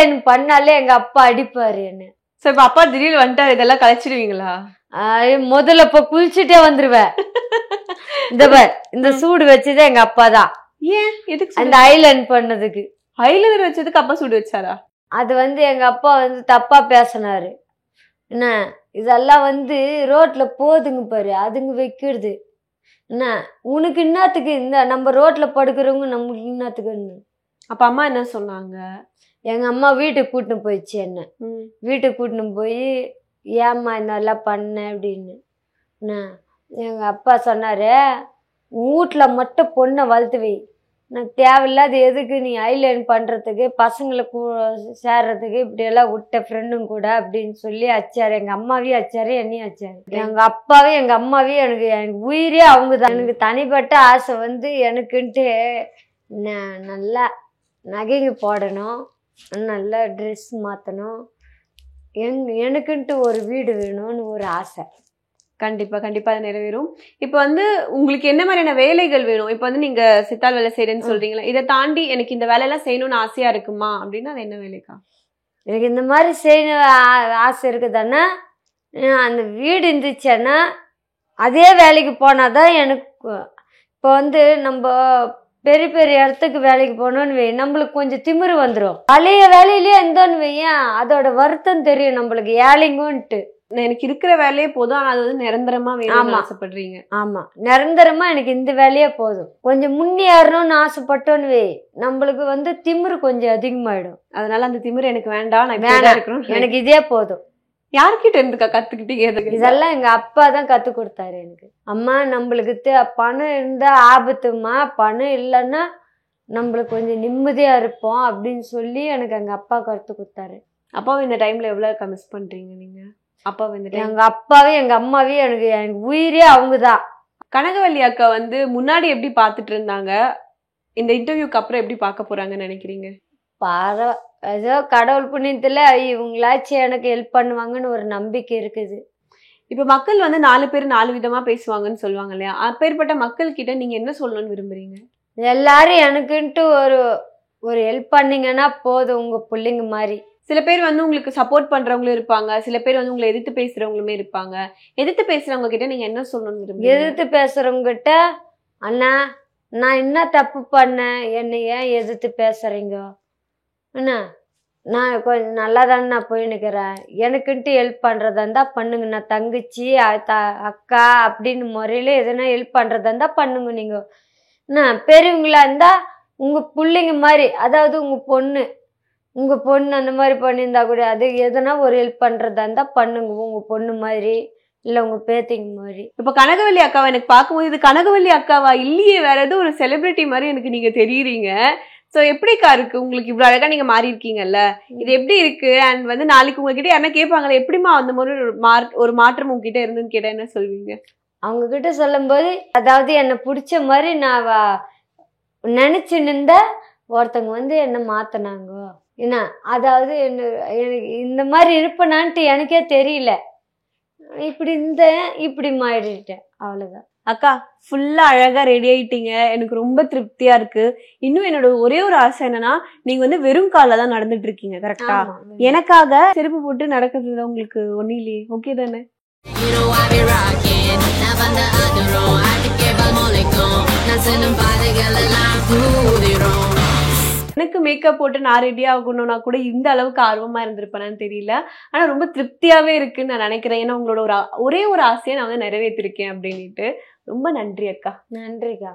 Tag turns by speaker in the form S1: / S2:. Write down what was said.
S1: ஐலைன் பண்ணாலே எங்க அப்பா அடிப்பாரு என்ன.
S2: சோ இப்ப அப்பா திடீர்னு வந்துட்டாரு, இதெல்லாம் கலைச்சிடுவீங்களா?
S1: முதல்ல இப்ப குளிச்சுட்டே வந்துருவேன். இந்த சூடு வச்சதே எங்க அப்பா தான்.
S2: ஏன் எதுக்கு
S1: அந்த ஐலைன் பண்ணதுக்கு?
S2: ஐலைனர் வச்சதுக்கு அப்பா சூடு வச்சாரா?
S1: அது எங்க அப்பா தப்பா பேசினாரு. என்ன இதெல்லாம் ரோட்ல போதுங்க பாரு, அதுங்க வைக்கிறது என்ன, உனக்கு என்னத்துக்கு இந்த நம்ம ரோட்ல படுக்கிறவங்க நம்மளுக்கு என்னத்துக்குன்னு.
S2: அப்ப அம்மா என்ன சொன்னாங்க?
S1: எங்க அம்மா வீட்டுக்கு கூட்டின்னு போயிடுச்சு என்ன. வீட்டுக்கு கூட்டின்னு போய் ஏம்மா இதெல்லாம் பண்ண அப்படின்னு. எங்க அப்பா சொன்னாரு, வீட்டுல மட்டும் பொண்ணை வளர்த்து வை, நான் தேவையில்லாத எதுக்கு நீ ஐலைன் பண்றதுக்கு பசங்களை சேர்றதுக்கு இப்படி எல்லாம் விட்ட ஃப்ரெண்டுங்க கூட அப்படின்னு சொல்லி அச்சாரு. எங்க அம்மாவையும் அச்சாரு, என்னையும் அச்சாரு. எங்க அப்பாவையும் எங்க அம்மாவையும் எனக்கு உயிரே அவங்க தான். எனக்கு தனிப்பட்ட ஆசை எனக்குன்ட்டு நல்லா நகைங்க போடணும், நல்லா ட்ரெஸ் மாற்றணும், எனக்குன்ட்டு ஒரு வீடு வேணும்னு ஒரு ஆசை.
S2: கண்டிப்பா கண்டிப்பா அது நிறைவேறும். இப்ப உங்களுக்கு என்ன மாதிரியான வேலைகள் வேணும்? இப்ப நீங்க சித்தாள் வேலை செய்யறேன்னு சொல்றீங்களா, இதை தாண்டி எனக்கு இந்த வேலையெல்லாம் செய்யணும்னு ஆசையா இருக்குமா அப்படின்னா அது என்ன வேலைக்கா?
S1: எனக்கு இந்த மாதிரி செய்யணும் ஆசை இருக்குதானே, அந்த வீடு இருந்துச்சேன்னா அதே வேலைக்கு போனாதான் எனக்கு. இப்போ நம்ம பெரிய பெரிய இடத்துக்கு வேலைக்கு போனோன்னு வை, நம்மளுக்கு கொஞ்சம் திமிரு வந்துடும். பழைய வேலையிலேயே இருந்தோன்னு வையன், அதோட வருத்தம் தெரியும் நம்மளுக்கு ஏழைங்கன்ட்டு.
S2: எனக்கு இருக்கிற வேலையே போதும், ஆனா அது நிரந்தரமா வேணும்னு ஆசைப்படுறீங்க.
S1: ஆமா, நிரந்தரமா எனக்கு இந்த வேலையே போதும். கொஞ்சம் முன்னேறணும்னு ஆசைப்பட்டோன்னு வை, நம்மளுக்கு திமிரு கொஞ்சம் அதிகமாயிடும்.
S2: அதனால அந்த திமிரு எனக்கு வேண்டாம்,
S1: எனக்கு இதே போதும்.
S2: யார்கிட்ட இருந்துக்கா கத்துக்கிட்டீங்க?
S1: இதெல்லாம் எங்க அப்பா தான் கத்து கொடுத்தாரு எனக்கு. அம்மா நம்மளுக்கு பணம் இருந்தா ஆபத்துமா, பணம் இல்லைன்னா நம்மளுக்கு கொஞ்சம் நிம்மதியா இருப்போம் அப்படின்னு சொல்லி எனக்கு எங்க அப்பா கத்து கொடுத்தாரு.
S2: அப்பாவை இந்த டைம்ல எவ்வளவு மிஸ் பண்றீங்க நீங்க? அப்பா
S1: எங்க அப்பாவையும் எங்க அம்மாவையும் எனக்கு உயிரே அவங்கதான்.
S2: கனகவல்லி அக்கா முன்னாடி எப்படி பாத்துட்டு இருந்தாங்க, இந்த இன்டர்வியூக்கு அப்புறம் எப்படி பார்க்க போறாங்கன்னு நினைக்கிறீங்க?
S1: ஏதோ கடவுள் புண்ணியத்துல இவங்களாச்சும் எனக்கு ஹெல்ப் பண்ணுவாங்கன்னு ஒரு நம்பிக்கை இருக்குது.
S2: இப்ப மக்கள் 4 பேர் 4 விதமா பேசுவாங்கன்னு சொல்லுவாங்க இல்லையா, அப்பேற்பட்ட மக்கள் கிட்ட நீங்க என்ன சொல்லணும்னு விரும்புறீங்க?
S1: எல்லாரும் எனக்குன்ட்டு ஒரு ஹெல்ப் பண்ணீங்கன்னா போதும், உங்க பிள்ளைங்க மாதிரி.
S2: சில பேர் உங்களுக்கு சப்போர்ட் பண்றவங்களும் இருப்பாங்க, சில பேர் உங்களை எதிர்த்து பேசுறவங்களுமே இருப்பாங்க. எதிர்த்து பேசுறவங்க கிட்ட நீங்க என்ன சொல்லணும்னு விரும்புறீங்க?
S1: எதிர்த்து பேசுறவங்க கிட்ட, அண்ணா நான் என்ன தப்பு பண்ணேன், என்னை ஏன் எதிர்த்து பேசுறீங்க அண்ணா, நான் கொஞ்சம் நல்லா தானே நான் போய் நிற்கிறேன், எனக்குன்ட்டு ஹெல்ப் பண்ணுறதா இருந்தால் பண்ணுங்க. நான் தங்கச்சி அக்கா அப்படின்னு முறையில் எதுனா ஹெல்ப் பண்ணுறதா இருந்தால் பண்ணுங்க. நீங்கள் என்ன பெரியவங்களா இருந்தால் உங்கள் பிள்ளைங்க மாதிரி, அதாவது உங்கள் பொண்ணு அந்த மாதிரி பண்ணியிருந்தா கூட அது எதுனா ஒரு ஹெல்ப் பண்ணுறதா இருந்தால் பண்ணுங்க, உங்கள் பொண்ணு மாதிரி இல்லை உங்கள் பேத்திங்க மாதிரி.
S2: இப்போ கனகவல்லி அக்காவை எனக்கு பார்க்கும்போது இது கனகவல்லி அக்காவா இல்லையே, வேற ஏதோ ஒரு செலிபிரிட்டி மாதிரி எனக்கு நீங்கள் தெரியுறீங்க. ஸோ எப்படிக்கா இருக்கு உங்களுக்கு? இவ்வளோ அழகா நீங்க மாறி இருக்கீங்கல்ல, இது எப்படி இருக்கு? அண்ட் நாளைக்கு உங்ககிட்ட யாரா கேட்பாங்களே எப்படிமா அந்த மாதிரி ஒரு மாற்றம் உங்ககிட்ட இருந்துன்னு கேட்டா என்ன சொல்வீங்க?
S1: அவங்க கிட்ட சொல்லும் போது, அதாவது என்னை பிடிச்ச மாதிரி நான் நினைச்சு நின்ற ஒருத்தவங்க என்ன மாத்தினாங்க என்ன, அதாவது எனக்கு இந்த மாதிரி இருப்பேனான்ட்டு எனக்கே தெரியல, இப்படி மாறிட்டேன், அவ்வளவுதான்.
S2: அக்கா ஃபுல்லா அழகா ரெடி ஆயிட்டீங்க, எனக்கு ரொம்ப திருப்தியா இருக்கு. இன்னும் என்னோட ஒரே ஒரு ஆசை என்னன்னா, நீங்க வெறும் கால தான் நடந்துட்டு இருக்கீங்க கரெக்டா? எனக்காக செருப்பு போட்டு நடக்கிறது உங்களுக்கு ஒன்னும் இல்லையே, ஓகே தானே? எனக்கு மேக்கப் போட்டு நான் ரெடி ஆகணும்னா கூட இந்த அளவுக்கு ஆர்வமா இருந்திருப்பேன்னு தெரியல. ஆனா ரொம்ப திருப்தியாவே இருக்குன்னு நான் நினைக்கிறேன். ஏன்னா உங்களோட ஒரே ஒரு ஆசையை நான் நிறைவேற்றிருக்கேன் அப்படின்ட்டு. ரொம்ப நன்றி அக்கா.
S1: நன்றிக்கா.